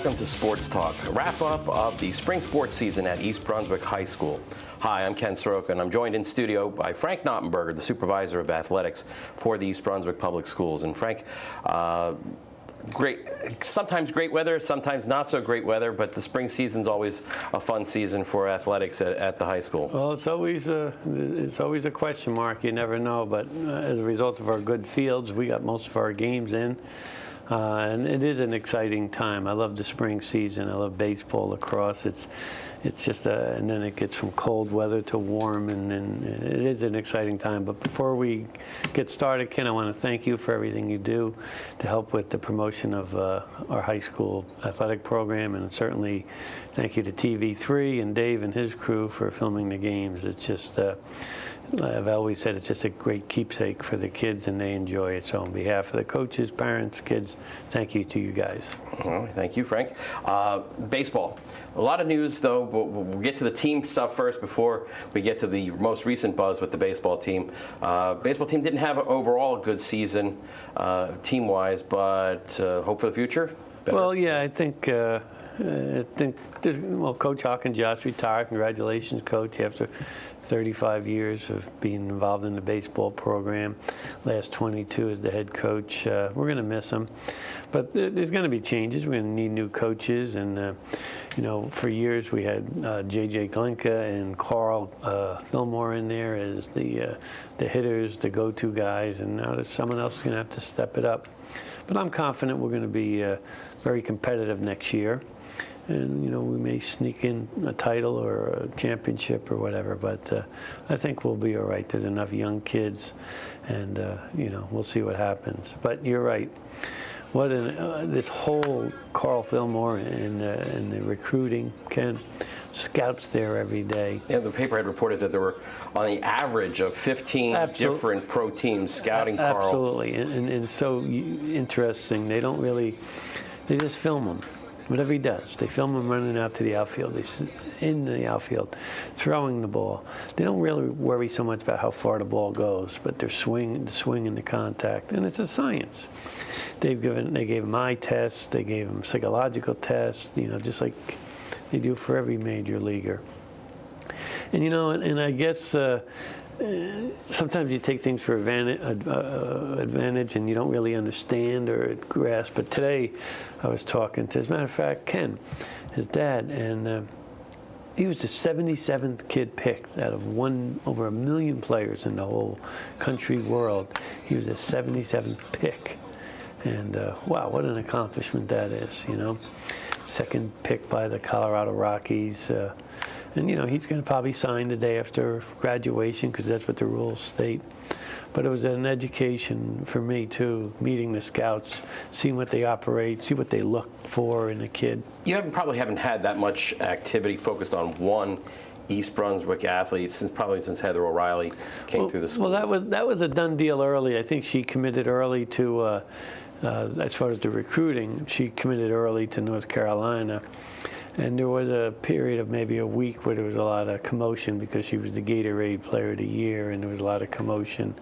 welcome to Sports Talk, a wrap-up of the spring sports season at East Brunswick High School. Hi, I'm Ken Saroka, and I'm joined in studio by Frank Noppenberger, the Supervisor of Athletics for the East Brunswick Public Schools. And Frank, sometimes great weather, sometimes not so great weather, but the spring season's always a fun season for athletics at the high school. Well, it's always a question mark. You never know, but as a result of our good fields, we got most of our games in. And it is an exciting time. I love the spring season. I love baseball, lacrosse. It's just and then it gets from cold weather to warm, and it is an exciting time. But before we get started, Ken, I want to thank you for everything you do to help with the promotion of our high school athletic program, and certainly thank you to TV3 and Dave and his crew for filming the games. It's just I've always said it's just a great keepsake for the kids, and they enjoy it. So on behalf of the coaches, parents, kids, thank you to you guys. Well, thank you, Frank. Baseball. A lot of news, though. We'll get to the team stuff first before we get to the most recent buzz with the baseball team. Baseball team didn't have overall a good season team-wise, but hope for the future? Better? Well, yeah, I think Coach Hawkins Josh retired. Congratulations, Coach, after 35 years of being involved in the baseball program. Last 22 as the head coach. We're going to miss him, but there's going to be changes. We're going to need new coaches, and for years we had J.J. Glinka and Carl Fillmore in there as the hitters, the go-to guys, and now there's someone else going to have to step it up. But I'm confident we're going to be very competitive next year. And, we may sneak in a title or a championship or whatever, but I think we'll be all right. There's enough young kids, and, we'll see what happens. But you're right. This whole Carl Fillmore and the recruiting, Ken, scouts there every day. Yeah, the paper had reported that there were on the average of 15 different pro teams scouting Carl. Absolutely, and it's so interesting. They just film him. Whatever he does, they film him running out to the outfield. They sit in the outfield, throwing the ball. They don't really worry so much about how far the ball goes, but the swing and the contact, and it's a science. They gave him eye tests, they gave him psychological tests, just like they do for every major leaguer. And and I guess sometimes you take things for advantage and you don't really understand or grasp. But today I was talking to, as a matter of fact, Ken, his dad, and he was the 77th kid picked out of over 1 million players in the whole country world. He was the 77th pick. And wow, what an accomplishment that is, Second pick by the Colorado Rockies. And, he's going to probably sign the day after graduation because that's what the rules state. But it was an education for me, too, meeting the scouts, seeing what they operate, see what they look for in a kid. You probably haven't had that much activity focused on one East Brunswick athlete since Heather O'Reilly came through the schools. Well, that was a done deal early. I think she committed early to, as far as the recruiting, she committed early to North Carolina. And there was a period of maybe a week where there was a lot of commotion because she was the Gatorade Player of the Year, and there was a lot of commotion.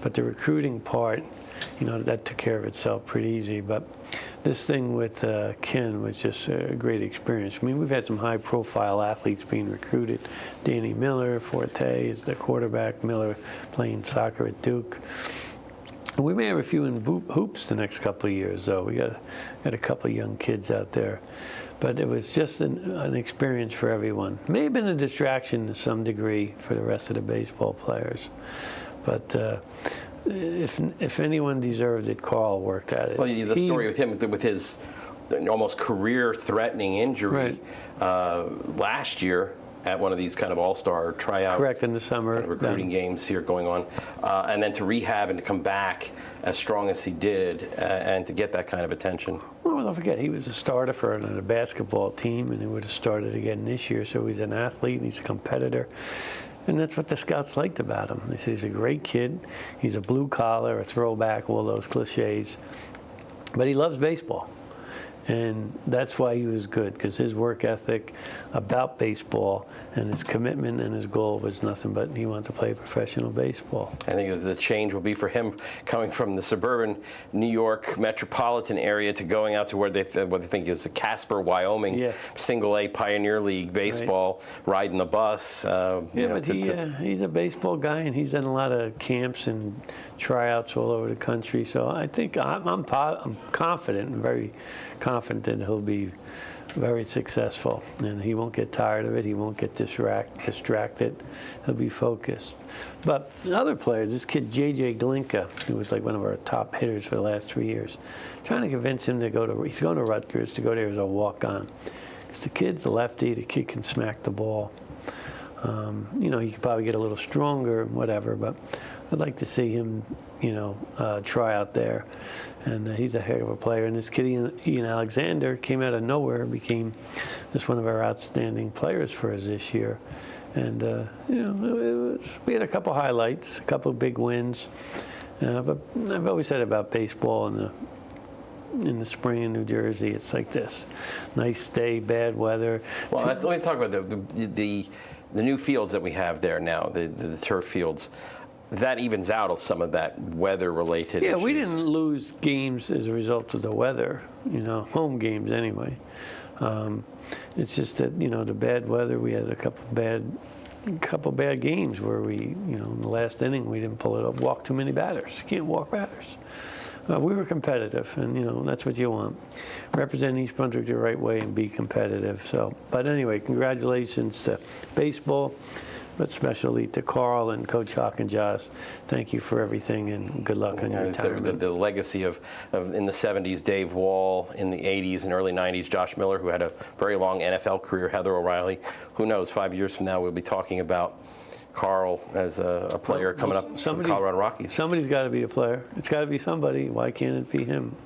But the recruiting part, that took care of itself pretty easy. But this thing with Ken was just a great experience. I mean, we've had some high-profile athletes being recruited. Danny Miller, Forte is the quarterback. Miller playing soccer at Duke. And we may have a few in hoops the next couple of years, though. We got a couple of young kids out there. But it was just an experience for everyone. May have been a distraction to some degree for the rest of the baseball players. But if anyone deserved it, Carl worked at it. Well, the story with him, with his almost career-threatening injury last year at one of these kind of all-star tryout in the summer kind of recruiting games here going on, and then to rehab and to come back as strong as he did and to get that kind of attention. Well, don't forget, he was a starter for a basketball team, and he would have started again this year. So he's an athlete, and he's a competitor. And that's what the scouts liked about him. They said he's a great kid. He's a blue collar, a throwback, all those cliches. But he loves baseball. And that's why he was good, because his work ethic about baseball and his commitment and his goal was nothing but he wanted to play professional baseball. I think the change will be for him coming from the suburban New York metropolitan area to going out to where what they think is Casper, Wyoming, Single A Pioneer League baseball, riding the bus. He's a baseball guy, and he's done a lot of camps and tryouts all over the country. So I think I'm confident, and very confident that he'll be very successful, and he won't get tired of it. He won't get distracted. He'll be focused. But other players, this kid J.J. Glinka, who was like one of our top hitters for the last 3 years, trying to convince him to he's going to Rutgers to go there as a walk-on. Because the kid's a lefty, the kid can smack the ball. He could probably get a little stronger, whatever, but I'd like to see him, try out there. And he's a heck of a player. And this kid, Ian Alexander, came out of nowhere, became just one of our outstanding players for us this year. And, we had a couple highlights, a couple big wins. But I've always said about baseball in the spring in New Jersey, it's like this: nice day, bad weather. Well, let me talk about the new fields that we have there now, the turf fields. That evens out some of that weather-related issues. Yeah, we didn't lose games as a result of the weather, home games anyway. It's just that, the bad weather, we had a couple bad games where we, in the last inning, we didn't pull it up, walk too many batters. You can't walk batters. We were competitive, and, that's what you want. Represent East Brunswick the right way and be competitive. But anyway, congratulations to baseball, but especially to Carl and Coach Hawk and Josh. Thank you for everything, and good luck on your retirement. The legacy of in the 70s, Dave Wall, in the 80s and early 90s, Josh Miller, who had a very long NFL career, Heather O'Reilly. Who knows, 5 years from now, we'll be talking about Carl as a player coming up from the Colorado Rockies. Somebody's got to be a player. It's got to be somebody. Why can't it be him,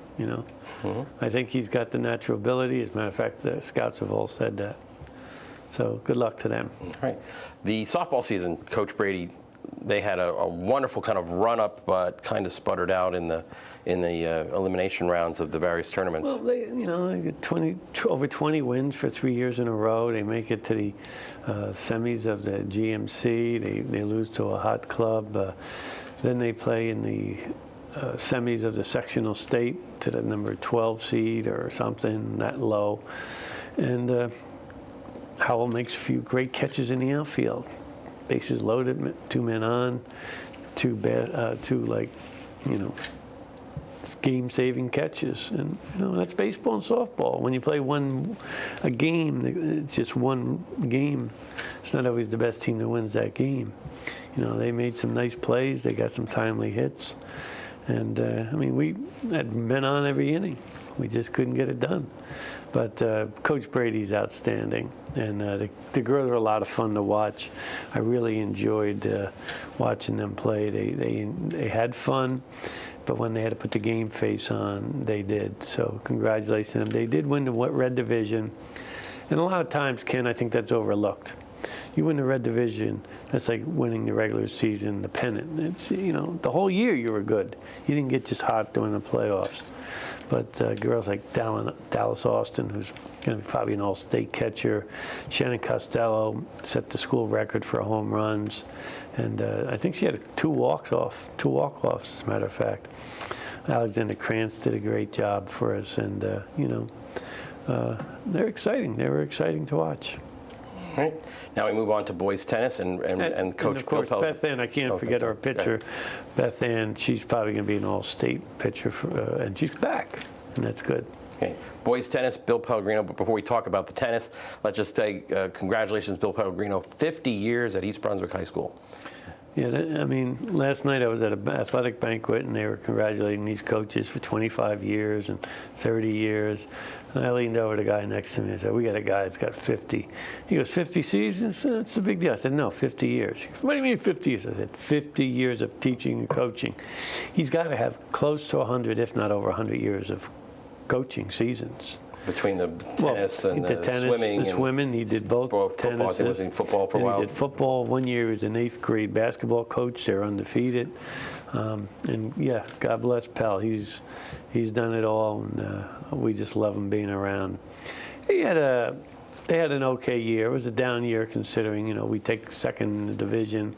I think he's got the natural ability. As a matter of fact, the scouts have all said that. So good luck to them. All right. The softball season, Coach Brady, they had a wonderful kind of run-up, but kind of sputtered out in the elimination rounds of the various tournaments. Well, they get over 20 wins for 3 years in a row. They make it to the semis of the GMC. They lose to a hot club. Then they play in the semis of the sectional state to the number 12 seed or something that low. And Howell makes a few great catches in the outfield. Bases loaded, 2 men on, two game-saving catches. And that's baseball and softball. When you play a game, it's just one game. It's not always the best team that wins that game. They made some nice plays. They got some timely hits. And, we had men on every inning. We just couldn't get it done. But Coach Brady's outstanding. And the girls are a lot of fun to watch. I really enjoyed watching them play. They had fun, but when they had to put the game face on, they did. So congratulations to them. They did win the Red Division. And a lot of times, Ken, I think that's overlooked. You win the Red Division, that's like winning the regular season, the pennant. It's, the whole year you were good. You didn't get just hot during the playoffs. But girls like Dallas Austin, who's going to be probably an all-state catcher, Shannon Costello set the school record for home runs, and I think she had two walk-offs, as a matter of fact. Alexander Krantz did a great job for us, and they're exciting. They were exciting to watch. All right. Now we move on to boys tennis and Coach of course, Beth Ann, I can't forget our pitcher. Beth Ann, she's probably going to be an all-state pitcher, and she's back, and that's good. Okay. Boys tennis, Bill Pellegrino. But before we talk about the tennis, let's just say congratulations, Bill Pellegrino, 50 years at East Brunswick High School. Yeah, last night I was at an athletic banquet, and they were congratulating these coaches for 25 years and 30 years. And I leaned over to the guy next to me and said, we got a guy that's got 50. He goes, 50 seasons? That's a big deal. I said, no, 50 years. He goes, what do you mean 50 years? I said, 50 years of teaching and coaching. He's got to have close to 100, if not over 100 years of coaching seasons. between the tennis and the tennis, swimming. the swimming, he did both football. I think he was in football for a while. He did football. One year he was an 8th grade basketball coach. They're undefeated. And yeah, God bless Pell. He's done it all, and we just love him being around. They had an okay year. It was a down year considering, we take second in the division,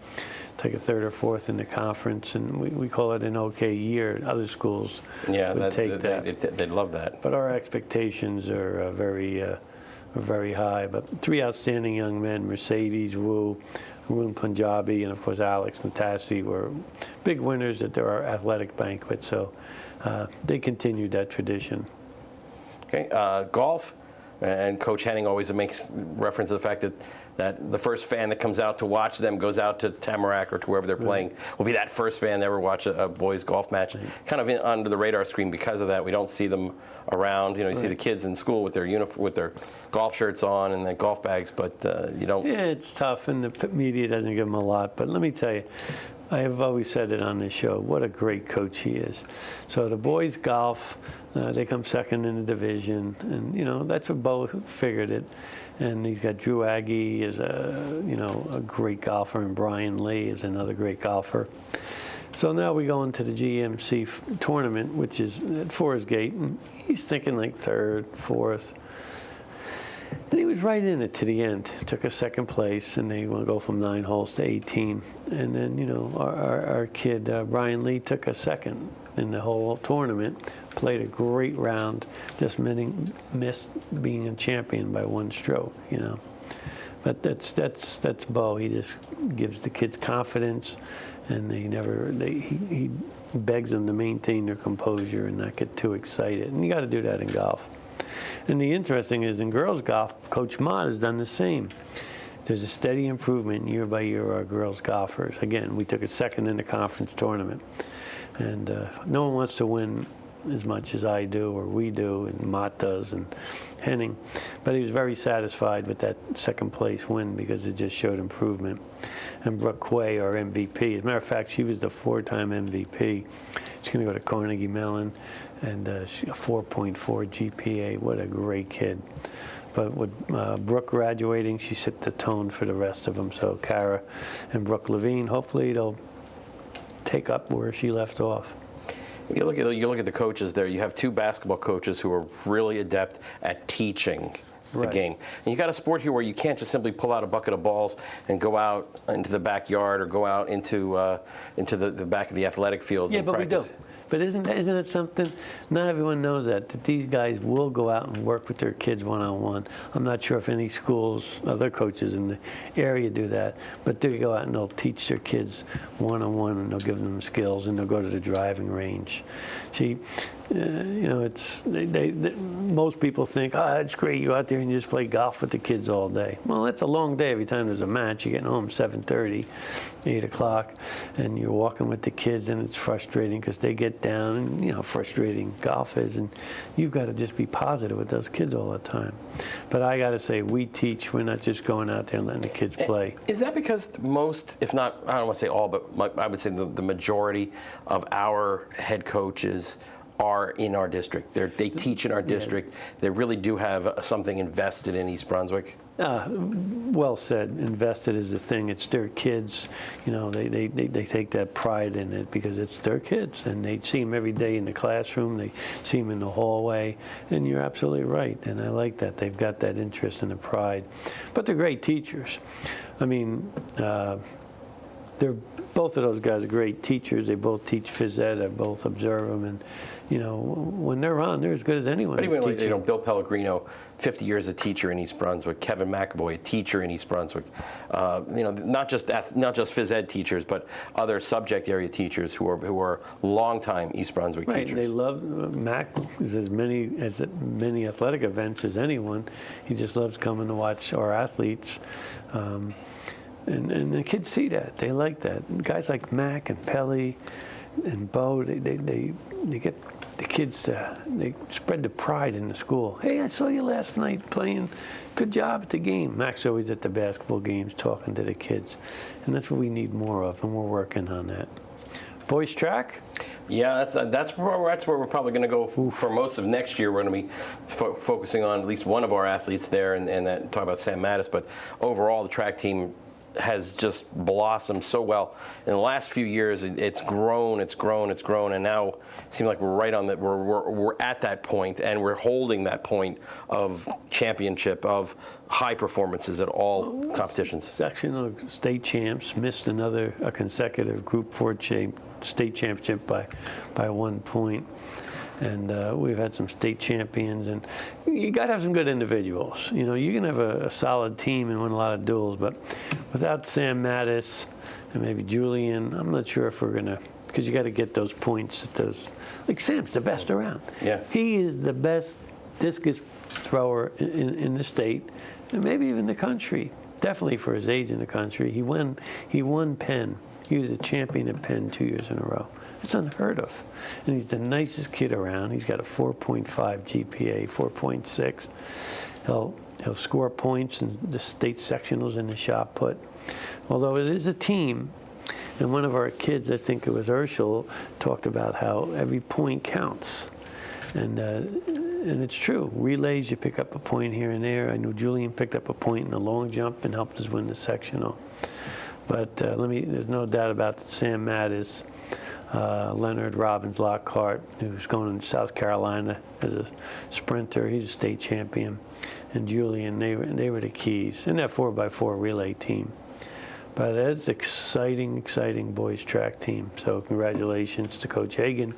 take a third or fourth in the conference, and we call it an okay year. Other schools would take that. They'd love that. But our expectations are very high. But 3 outstanding young men, Mercedes, Wu, Arun Punjabi, and of course Alex Natassi, were big winners at their athletic banquet. So they continued that tradition. Okay, golf. And Coach Henning always makes reference to the fact that the first fan that comes out to watch them goes out to Tamarack or to wherever they're playing will be that first fan to ever watch a boys golf match. Kind of under the radar screen because of that. We don't see them around. You see the kids in school with their golf shirts on and their golf bags, but you don't. Yeah, it's tough, and the media doesn't give them a lot. But let me tell you, I have always said it on this show, what a great coach he is. So the boys golf, they come second in the division, and that's what Bo figured it. And he's got Drew Aggie is a great golfer, and Brian Lee is another great golfer. So now we go into the GMC tournament, which is at Forest Gate, and he's thinking like third, fourth. And he was right in it to the end. Took a second place, and they want to go from 9 holes to 18. And then, our kid, Brian Lee, took a second in the whole tournament, played a great round, just missed being a champion by 1 stroke, But that's Bo. He just gives the kids confidence, and he begs them to maintain their composure and not get too excited. And you got to do that in golf. And the interesting is in girls golf, Coach Mott has done the same. There's a steady improvement year by year of our girls golfers. Again, we took a second in the conference tournament. And no one wants to win as much as I do or we do, and Mott does, and Henning. But he was very satisfied with that second place win because it just showed improvement. And Brooke Quay, our MVP, as a matter of fact, she was the 4-time MVP. She's going to go to Carnegie Mellon, and she a 4.4 GPA. What a great kid. But with Brooke graduating, she set the tone for the rest of them. So Kara and Brooke Levine, hopefully they'll take up where she left off. You look at the coaches there. You have 2 basketball coaches who are really adept at teaching the game. And you got a sport here where you can't just simply pull out a bucket of balls and go out into the backyard or go out into the back of the athletic fields. Yeah, and but practice. we do. But isn't it something? Not everyone knows that these guys will go out and work with their kids one-on-one. I'm not sure if any schools, other coaches in the area do that, but they go out and they'll teach their kids one-on-one, and they'll give them skills, and they'll go to the driving range. See, it's most people think, it's great, you go out there and you just play golf with the kids all day. Well, that's a long day every time there's a match. You're getting home 7:30, 8 o'clock, and you're walking with the kids, and it's frustrating because they get down, and how frustrating golf is, and you've got to just be positive with those kids all the time. But I got to say, we teach. We're not just going out there and letting the kids play. Is that because most, if not, I don't want to say all, but I would say the majority of our head coaches are in our district. They teach in our district. They really do have something invested in East Brunswick. Well said. Invested is the thing. It's their kids. They take that pride in it because it's their kids, and they see them every day in the classroom. They see them in the hallway, and you're absolutely right. And I like that. They've got that interest and the pride. But they're great teachers. I mean, both of those guys are great teachers. They both teach phys ed. I both observe them, and when they're on, they're as good as anyone. But even Bill Pellegrino, 50 years a teacher in East Brunswick. Kevin McAvoy, a teacher in East Brunswick. Not just phys ed teachers, but other subject area teachers who are longtime East Brunswick teachers. Right. They love Mac. Is as many athletic events as anyone. He just loves coming to watch our athletes. And the kids see that. They like that. And guys like Mac and Pelly and Bo, they get the kids, they spread the pride in the school. Hey, I saw you last night playing. Good job at the game. Mac's always at the basketball games talking to the kids. And that's what we need more of, and we're working on that. Boys track? Yeah, that's where we're probably going to go for most of next year. We're going to be focusing on at least one of our athletes there, and that, talk about Sam Mattis. But overall, the track team has just blossomed so well in the last few years. It's grown, and now it seems like we're right on that. We're at that point, and we're holding that point of championship, of high performances at all competitions. Sectional state champs, missed a consecutive Group 4 state championship by 1 point. And we've had some state champions, and you got to have some good individuals. You know, you can have a solid team and win a lot of duels, but without Sam Mattis and maybe Julian, I'm not sure if we're going to, because you got to get those points at those. Like Sam's the best around. Yeah. He is the best discus thrower in the state, and maybe even the country. Definitely for his age in the country. He won Penn. He was a champion at Penn 2 years in a row. It's unheard of. And he's the nicest kid around. He's got a 4.5 GPA, 4.6. He'll score points in the state sectionals in the shot put. Although it is a team, and one of our kids, I think it was Urshel, talked about how every point counts. And it's true. Relays, you pick up a point here and there. I know Julian picked up a point in the long jump and helped us win the sectional. But there's no doubt about Sam Mattis, Leonard Robbins Lockhart, who's going to South Carolina as a sprinter. He's a state champion. And Julian, they were the keys in that 4x4 relay team. But it's exciting boys track team. So congratulations to Coach Hagan,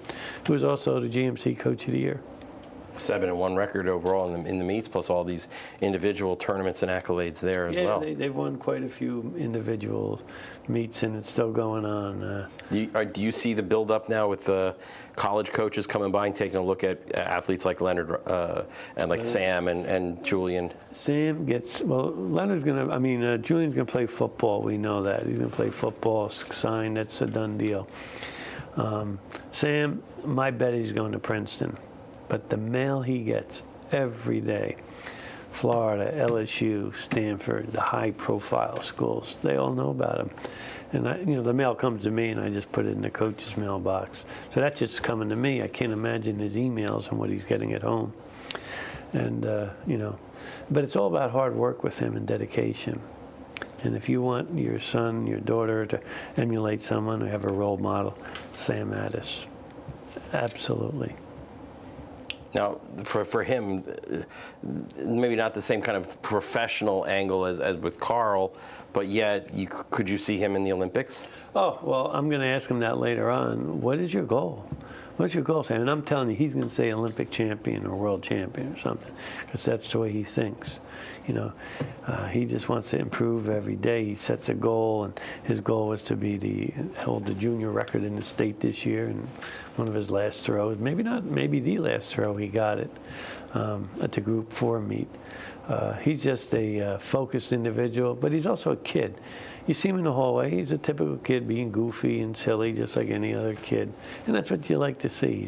who was also the GMC Coach of the Year. 7-1 record overall in the meets, plus all these individual tournaments and accolades there as well. Yeah, they've won quite a few individual meets, and it's still going on. Do you see the build-up now with college coaches coming by and taking a look at athletes like Leonard and like Sam and Julian? Sam Leonard's Julian's going to play football. We know that. He's going to play football, signed. That's a done deal. Sam, my bet he's going to Princeton. But the mail he gets every day, Florida, LSU, Stanford, the high-profile schools, they all know about him. And the mail comes to me, and I just put it in the coach's mailbox. So that's just coming to me. I can't imagine his emails and what he's getting at home. And but it's all about hard work with him and dedication. And if you want your son, your daughter to emulate someone, or have a role model, Sam Mattis, absolutely. Now, for him, maybe not the same kind of professional angle as with Carl, but yet, could you see him in the Olympics? Oh, well, I'm going to ask him that later on. What is your goal? What's your goal, Sam? And I'm telling you, he's going to say Olympic champion or world champion or something, because that's the way he thinks. He just wants to improve every day. He sets a goal, and his goal was to hold the junior record in the state this year. And one of his last throws, maybe the last throw, he got it at the Group 4 meet. He's just a focused individual, but he's also a kid. You see him in the hallway, he's a typical kid being goofy and silly, just like any other kid. And that's what you like to see.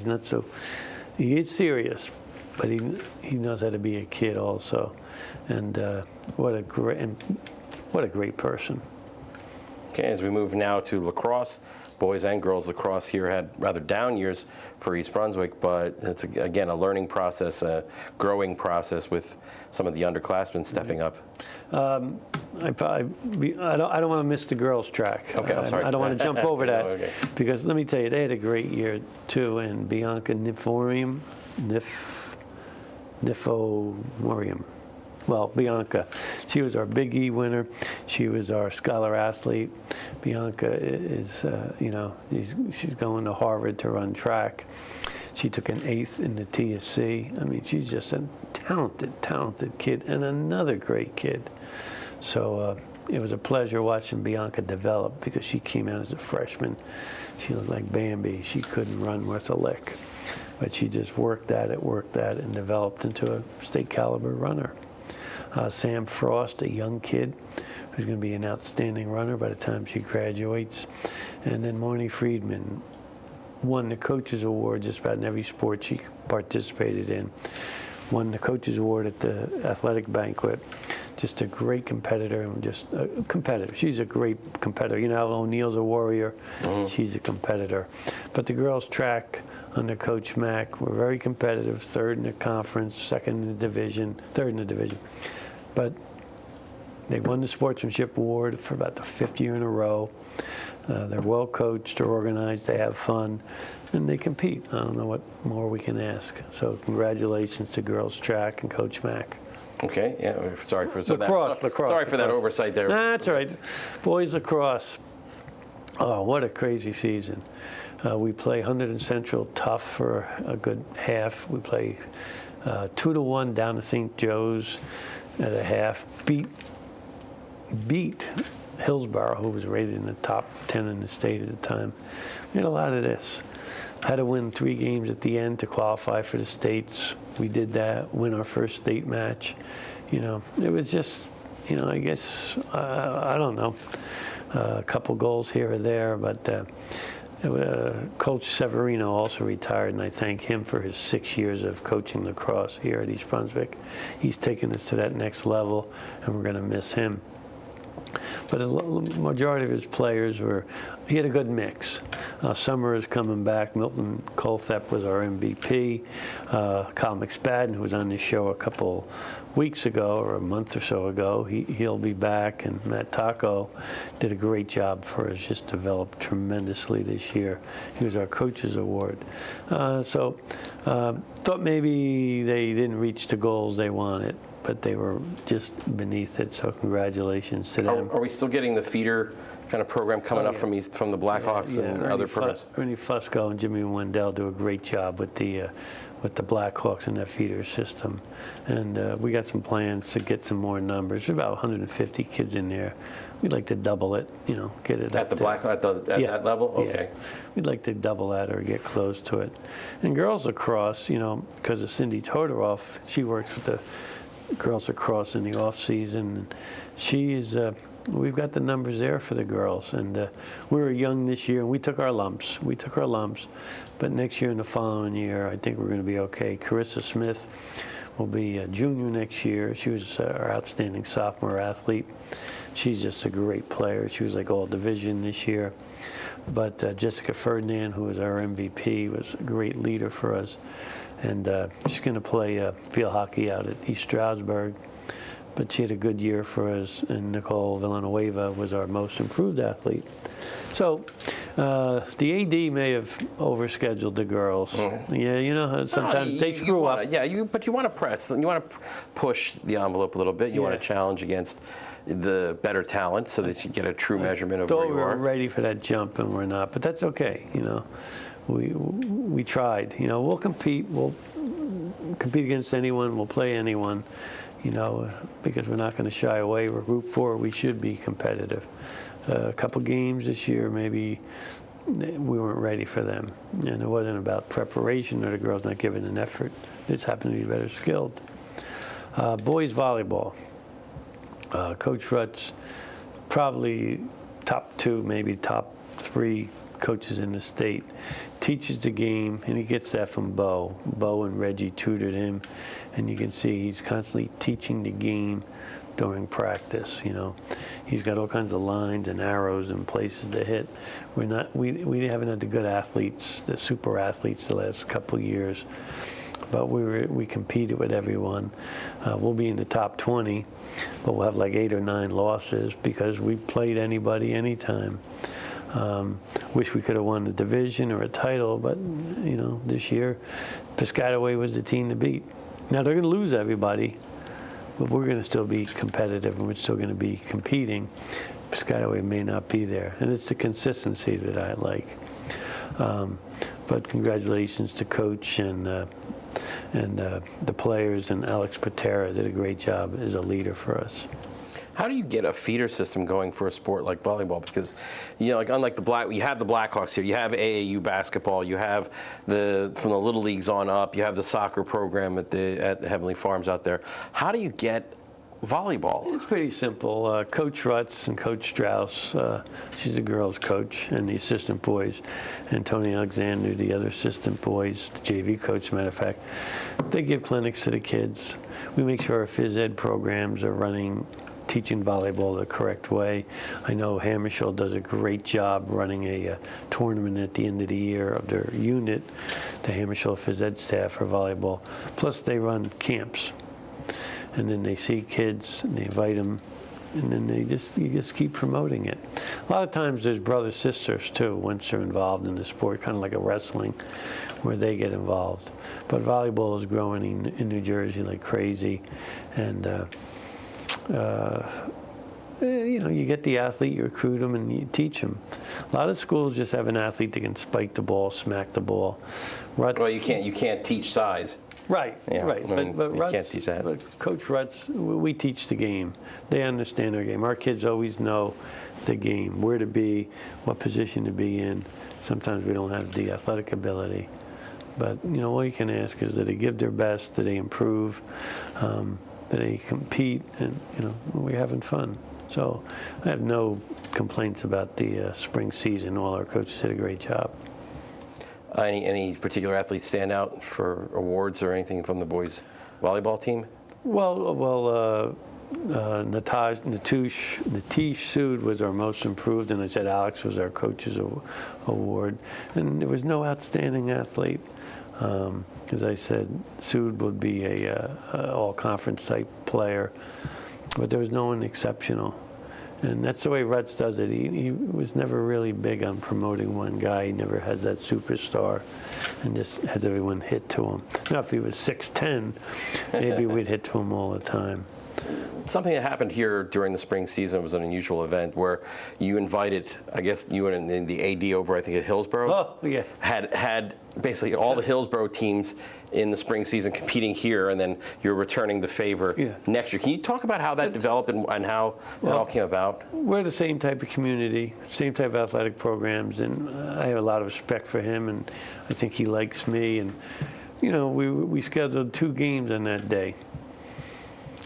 He is serious, but he knows how to be a kid also. And what a great person. Okay, as we move now to lacrosse, boys and girls lacrosse here had rather down years for East Brunswick, but it's again a learning process, a growing process with some of the underclassmen stepping up. I don't want to miss the girls' track. Okay, I'm sorry. I don't want to jump over that. Okay. Because let me tell you, they had a great year too. And Bianca Nifomorium, well, Bianca, she was our Big E winner. She was our scholar athlete. Bianca is, she's going to Harvard to run track. She took an 8th in the TSC. I mean, she's just a talented kid, and another great kid. So it was a pleasure watching Bianca develop, because she came out as a freshman. She looked like Bambi. She couldn't run worth a lick. But she just worked at it, and developed into a state caliber runner. Sam Frost, a young kid who's going to be an outstanding runner by the time she graduates. And then Marnie Friedman won the Coaches Award just about in every sport she participated in. Won the Coaches Award at the athletic banquet. just a great competitor and just a competitor. She's a great competitor. You know how O'Neill's a warrior? She's a competitor. But the girls track under Coach Mack were very competitive, third in the conference, second in the division, third in the division. But they won the sportsmanship award for about the 5th year in a row. They're well coached, they're organized, they have fun, and they compete. I don't know what more we can ask. So congratulations to girls track and Coach Mack. Okay, yeah, sorry for Lacrosse. Sorry for that oversight there. Nah, that's all right. Boys lacrosse. Oh, what a crazy season. We play Hunterdon and Central tough for a good half. We play 2-1 down to St. Joe's at a half. Beat Hillsborough, who was rated in the top 10 in the state at the time. We had a lot of this. Had to win 3 games at the end to qualify for the states. We did that, win our first state match. You know, it was just, you know, I guess, I don't know, a couple goals here or there, but Coach Severino also retired, and I thank him for his 6 years of coaching lacrosse here at East Brunswick. He's taken us to that next level, and we're going to miss him. But the majority of his players he had a good mix. Summer is coming back. Milton Colthep was our MVP. Kyle McSpadden, who was on this show a couple weeks ago or a month or so ago, he'll be back. And Matt Taco did a great job for us, just developed tremendously this year. He was our Coach's Award. Thought maybe they didn't reach the goals they wanted, but they were just beneath it, so congratulations to them. Are we still getting the feeder kind of program coming up from the Blackhawks and other programs? Ernie Fusco and Jimmy Wendell do a great job with the Blackhawks and their feeder system. And we got some plans to get some more numbers. There's about 150 kids in there. We'd like to double it, you know, get it at that level? Okay. Yeah. We'd like to double that or get close to it. And girls lacrosse, you know, because of Cindy Todoroff, she works with the girls lacrosse in the off season. We've got the numbers there for the girls, and we were young this year, and we took our lumps. But next year and the following year, I think we're going to be okay. Carissa Smith will be a junior next year. She was our outstanding sophomore athlete. She's just a great player. She was like all division this year. But Jessica Ferdinand, who was our MVP, was a great leader for us. And she's going to play field hockey out at East Stroudsburg. But she had a good year for us, and Nicole Villanueva was our most improved athlete. So the AD may have overscheduled the girls. Yeah, you know, sometimes they screw up. But you want to press. You want to push the envelope a little bit. You want to challenge against the better talent so that you get a true measurement of where you are. We're ready for that jump, and we're not. But that's okay, you know. We tried. You know, we'll compete. We'll compete against anyone. We'll play anyone. You know, because we're not going to shy away. We're Group 4. We should be competitive. A couple games this year, maybe we weren't ready for them. And it wasn't about preparation or the girls not giving an effort. They just happened to be better skilled. Boys volleyball. Coach Rutz, probably top 2, maybe top 3 coaches in the state, teaches the game, and he gets that from Bo. Bo and Reggie tutored him, and you can see he's constantly teaching the game during practice. You know, he's got all kinds of lines and arrows and places to hit. We haven't had the good athletes, the super athletes, the last couple of years, but we competed with everyone. We'll be in the top 20, but we'll have like 8 or 9 losses because we played anybody anytime. Wish we could have won the division or a title, but you know, this year Piscataway was the team to beat. Now they're going to lose everybody, but we're going to still be competitive and we're still going to be competing. Piscataway may not be there, and it's the consistency that I like. But congratulations to Coach and the players, and Alex Patera did a great job as a leader for us. How do you get a feeder system going for a sport like volleyball? Because, you know, like unlike you have the Blackhawks here, you have AAU basketball, you have from the little leagues on up, you have the soccer program at Heavenly Farms out there. How do you get volleyball? It's pretty simple. Coach Rutz and Coach Strauss, she's the girls' coach, and the assistant boys, and Tony Alexander, the other assistant boys, the JV coach, as a matter of fact, they give clinics to the kids. We make sure our phys ed programs are running, teaching volleyball the correct way. I know Hammarskjöld does a great job running a tournament at the end of the year of their unit, the Hammarskjöld phys ed staff for volleyball. Plus they run camps. And then they see kids, and they invite them, and then you just keep promoting it. A lot of times there's brothers, sisters too, once they're involved in the sport, kind of like a wrestling, where they get involved. But volleyball is growing in New Jersey like crazy, and you get the athlete, you recruit them, and you teach them. A lot of schools just have an athlete that can spike the ball, smack the ball. Well, you can't teach size. Right, Yeah, right. I mean, But you Rutz, can't teach that. But Coach Rutz, we teach the game. They understand our game. Our kids always know the game, where to be, what position to be in. Sometimes we don't have the athletic ability. But, all you can ask is that they give their best, that they improve, that they compete, and, we're having fun. So I have no complaints about the spring season. All our coaches did a great job. Any particular athletes stand out for awards or anything from the boys' volleyball team? Natish Sood was our most improved, and I said Alex was our coach's award. And there was no outstanding athlete. As I said, Sood would be a all-conference type player, but there was no one exceptional. And that's the way Rutz does it. He was never really big on promoting one guy. He never has that superstar and just has everyone hit to him. Now, if he was 6'10", maybe we'd hit to him all the time. Something that happened here during the spring season was an unusual event where you invited, I guess you and the AD over, I think, at Hillsborough. Oh, yeah. Had basically all the Hillsborough teams in the spring season competing here, and then you're returning the favor next year. Can you talk about how that developed and how that all came about? We're the same type of community, same type of athletic programs, and I have a lot of respect for him, and I think he likes me. And, we scheduled 2 games on that day,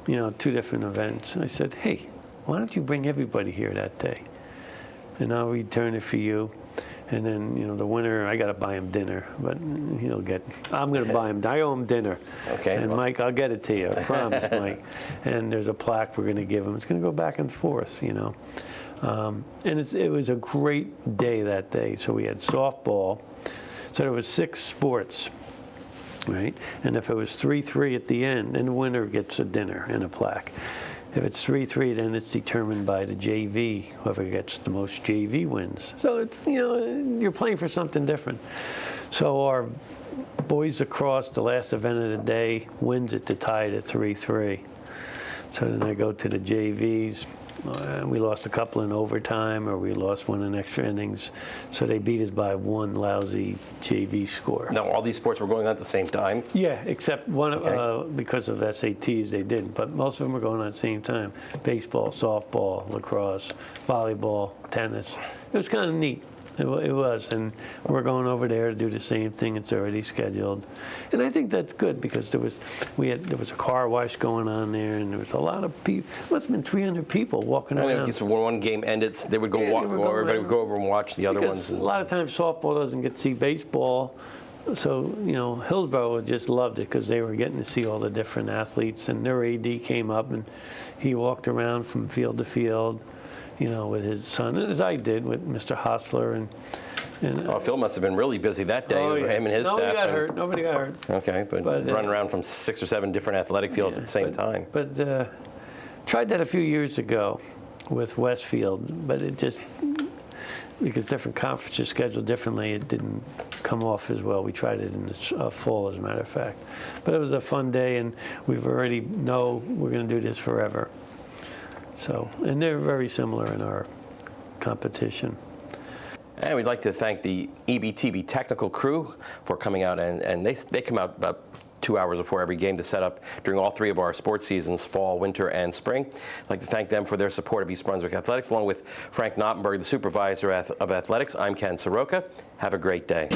2 different events. And I said, hey, why don't you bring everybody here that day? And I'll return it for you. And then, the winner, I got to buy him dinner, but I'm going to buy him, I owe him dinner. Okay. And Mike, I'll get it to you, I promise, Mike. And there's a plaque we're going to give him. It's going to go back and forth, And it was a great day that day. So we had softball. So there was 6 sports, right? And if it was 3-3 at the end, then the winner gets a dinner and a plaque. If it's 3-3, then it's determined by the JV, whoever gets the most JV wins. So it's, you're playing for something different. So our boys across, the last event of the day, wins it to tie it at 3-3. So then I go to the JVs. We lost a couple in overtime, or we lost one in extra innings. So they beat us by 1 lousy JV score. Now, all these sports were going on at the same time? Yeah, except one, because of SATs, they didn't. But most of them were going on at the same time. Baseball, softball, lacrosse, volleyball, tennis. It was kind of neat. It was, and we're going over there to do the same thing. It's already scheduled, and I think that's good because there was a car wash going on there, and there was a lot of people. It must have been 300 people walking around. So when one game ended, they would everybody would go over and watch the other ones. A lot of times softball doesn't get to see baseball, so Hillsborough just loved it because they were getting to see all the different athletes, and their AD came up and he walked around from field to field. With his son, as I did with Mr. Hostler. And Phil must have been really busy that day, him and his staff. Nobody got hurt. Okay, but running around from 6 or 7 different athletic fields at the same time. But tried that a few years ago with Westfield, but it just, because different conferences scheduled differently, it didn't come off as well. We tried it in the fall, as a matter of fact. But it was a fun day, and we've already know we're going to do this forever. So, and they're very similar in our competition. And we'd like to thank the EBTB technical crew for coming out, and they come out about 2 hours before every game to set up during all 3 of our sports seasons, fall, winter, and spring. I'd like to thank them for their support of East Brunswick Athletics, along with Frank Noppenberger, the Supervisor of Athletics. I'm Ken Saroka. Have a great day.